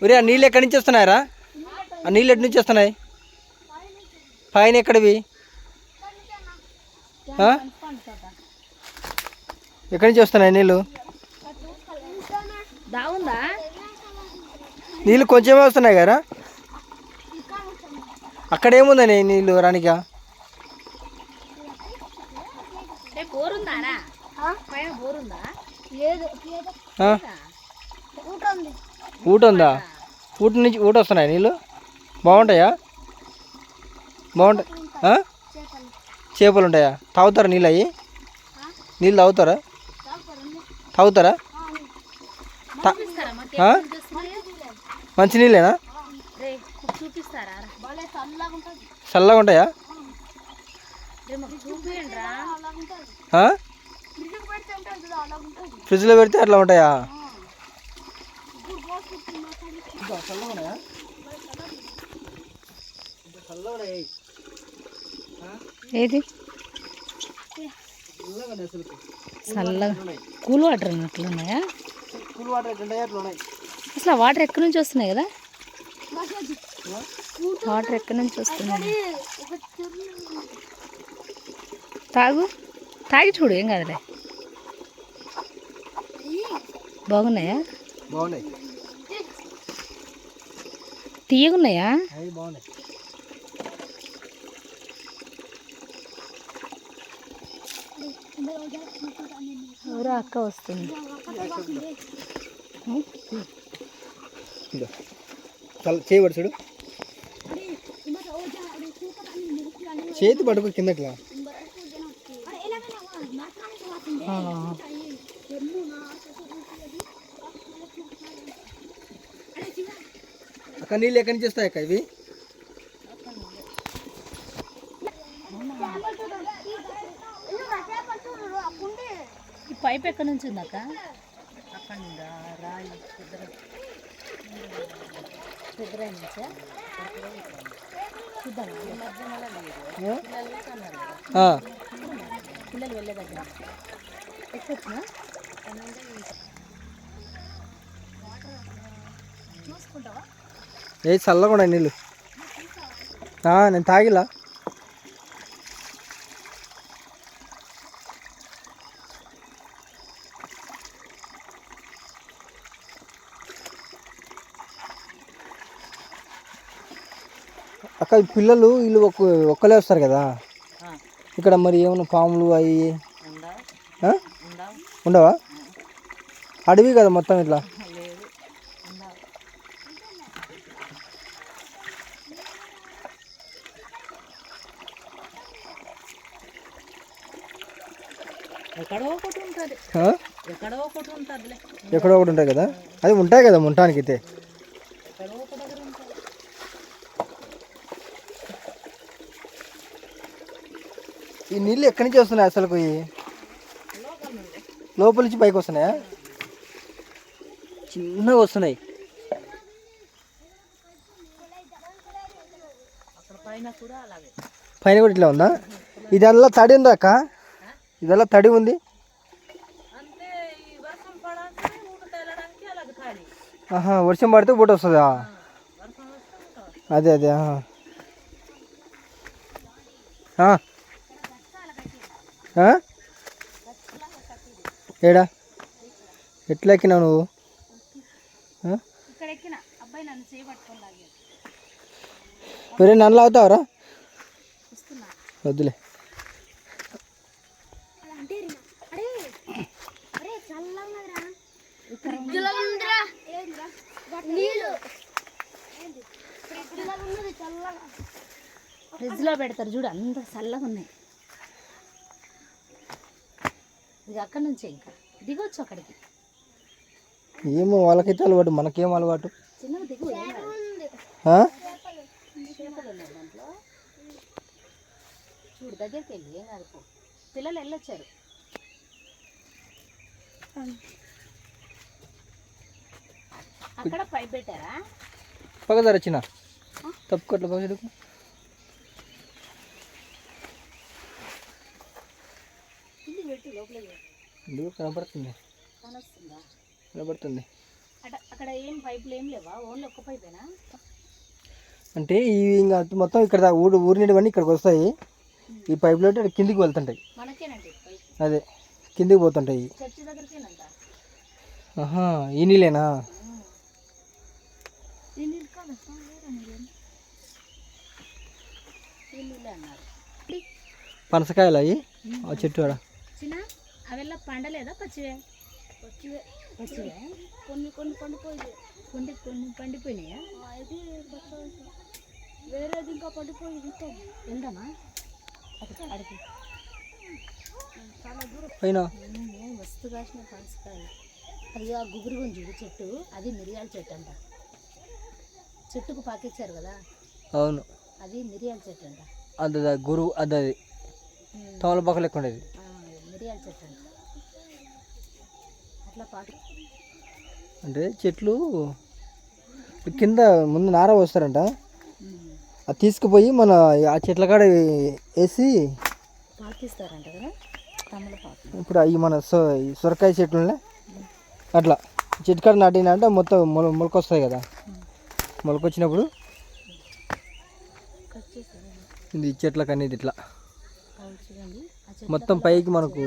ఒరే ఆ నీళ్ళు ఎక్కడి నుంచి వస్తున్నాయరా? ఆ నీళ్ళు ఎటు నుంచి వస్తున్నాయి? పైన ఎక్కడివి? ఎక్కడి నుంచి వస్తున్నాయి నీళ్ళు? నీళ్ళు కొంచెమే వస్తున్నాయి కదా? అక్కడ ఏముందని నీళ్ళు రానికా? ఊట ఉందా? ఊట నుంచి ఊట వస్తున్నాయి నీళ్ళు. బాగుంటాయా? బాగుంటాయి. చేపలు ఉంటాయా? తాగుతారా నీళ్ళు? అవి నీళ్ళు తాగుతారా? తాగుతారా? మంచి నీళ్ళేనా? చల్లగా ఉంటాయా? ఫ్రిడ్జ్లో పెడితే అట్లా ఉంటాయా? ఏది చల్లగా కూల్ వాటర్ అన్నట్లు ఉన్నాయా? కూల్ వాటర్ ఎట్లుంటాయి అట్లా ఉన్నాయి. అసలు వాటర్ ఎక్కడి నుంచి వస్తున్నాయి కదా? వాటర్ ఎక్కడి నుంచి వస్తున్నాయి? తాగి చూడు, ఏం కాదులే. బాగున్నాయా? బాగున్నాయి. తీయగున్నాయా? బాగున్నాయి. ఎవరో అక్క వస్తుంది. చేయబడు చూడు, చేతి పడుకో కిందట్లా. అక్కడ నీళ్ళు ఎక్కడి నుంచి వస్తాయి అక్క? ఇవి ఈ పైప్ ఎక్కడి నుంచి ఉంది అక్క? అక్కడ రాయి పెద్దరాయి నుంచా? పిల్లలు వెళ్ళే దగ్గర ఎక్కొచ్చిన చూసుకుంటావా? ఏ చల్లగా ఉన్నాయి నీళ్ళు. నేను తాగిలా. అక్క పిల్లలు వీళ్ళు ఒక్కలే వస్తారు కదా ఇక్కడ, మరి ఏమన్నా పాములు అవి ఉండవా? అడవి కదా మొత్తం ఇట్లా. ఎక్కడో ఒకటి ఉంటాయి కదా, అది ఉంటాయి కదా ఉండటానికి అయితే. ఈ నీళ్ళు ఎక్కడి నుంచి వస్తున్నాయి అసలు? లోపల నుంచి పైకి వస్తున్నాయా? చిన్నగా వస్తున్నాయి. పైన కూడా ఇట్లా ఉందా? ఇదల్లా తడి ఉందా అక్క? ఇదల్లా తడి ఉంది. వర్షం పడితే ఊట వస్తుందా? అదే అదే. ఏడా ఎట్లా ఎక్కినావు నువ్వు? వేరే నన్ను అవుతావరా? వద్దులే. ఫ్రిడ్జ్లో పెడతారు చూడు, అంత చల్లగా ఉన్నాయి. ఇది అక్కడి నుంచే ఇంకా దిగొచ్చు అక్కడికి. ఏమో వాళ్ళకైతే అలవాటు, మనకేం అలవాటు. చిన్నగా దిగు. దాంట్లో చూడు, దగ్గరికి వెళ్ళి ఏం కాదు. పిల్లలు వెళ్ళొచ్చారు. అక్కడ పైప్ పెట్టారా? పగదారు వచ్చిన తప్పుకోట్ల పగడుకు. కనపడుతుంది, కనబడుతుంది. అక్కడ ఏం పైపులు ఏం లేవా, ఓన్లీ ఒక్క పైపేనా? అంటే ఇవి ఇంకా మొత్తం ఇక్కడ ఊరి నీటివన్నీ ఇక్కడికి వస్తాయి. ఈ పైపులు అంటే కిందికి వెళ్తుంటాయి. మనకేనండి పైపు, అదే కిందికి పోతుంటాయి. చర్చి దగ్గరికేనంట. ఆహా, ఈ నీళ్ళేనా? ఈ నీళ్ళు కాదు, ఈ నీళ్ళే అన్నారు. పనసకాయలు అవి ఆ చెట్టు ఆడ. చిన్న అವೆಲ್ಲ పండలేదా? పచ్చివే పచ్చివే పచ్చివే. కొన్ని కొన్ని పండిపోయాయి, కొన్ని పండిపోయినాయా? ఇది వేరేది ఇంకా పండిపోయింది. వెళ్దామా అడిగి? చాలా దూరం పైన మస్తు కాసిన పనసకాయలు. అది ఆ గుబురు గుంజుడు చెట్టు, అది మిరియాల చెట్టు అంట. చెట్టుకు పాకిచ్చారు కదా. అవును, అది మిరియాల చెట్టు అంట. అది గురువు అది తమలపాకు లెక్క ఉండేది. మిరియాల చెట్టు అంట. అట్లా పాకి అంటే చెట్లు కింద ముందు నార పోస్తారంట. అది తీసుకుపోయి మన ఆ చెట్ల కాడ వేసి పాకిస్తారంట కదా, తమలపాకు. ఇప్పుడు అవి మన సొరకాయ చెట్లు అట్లా చెట్టు కాడ నాటిన అంటే మొత్తం మొలకొస్తాయి కదా. మొలకొచ్చినప్పుడు ఇది చెట్లకు అనేది ఇట్లా మొత్తం పైకి మనకు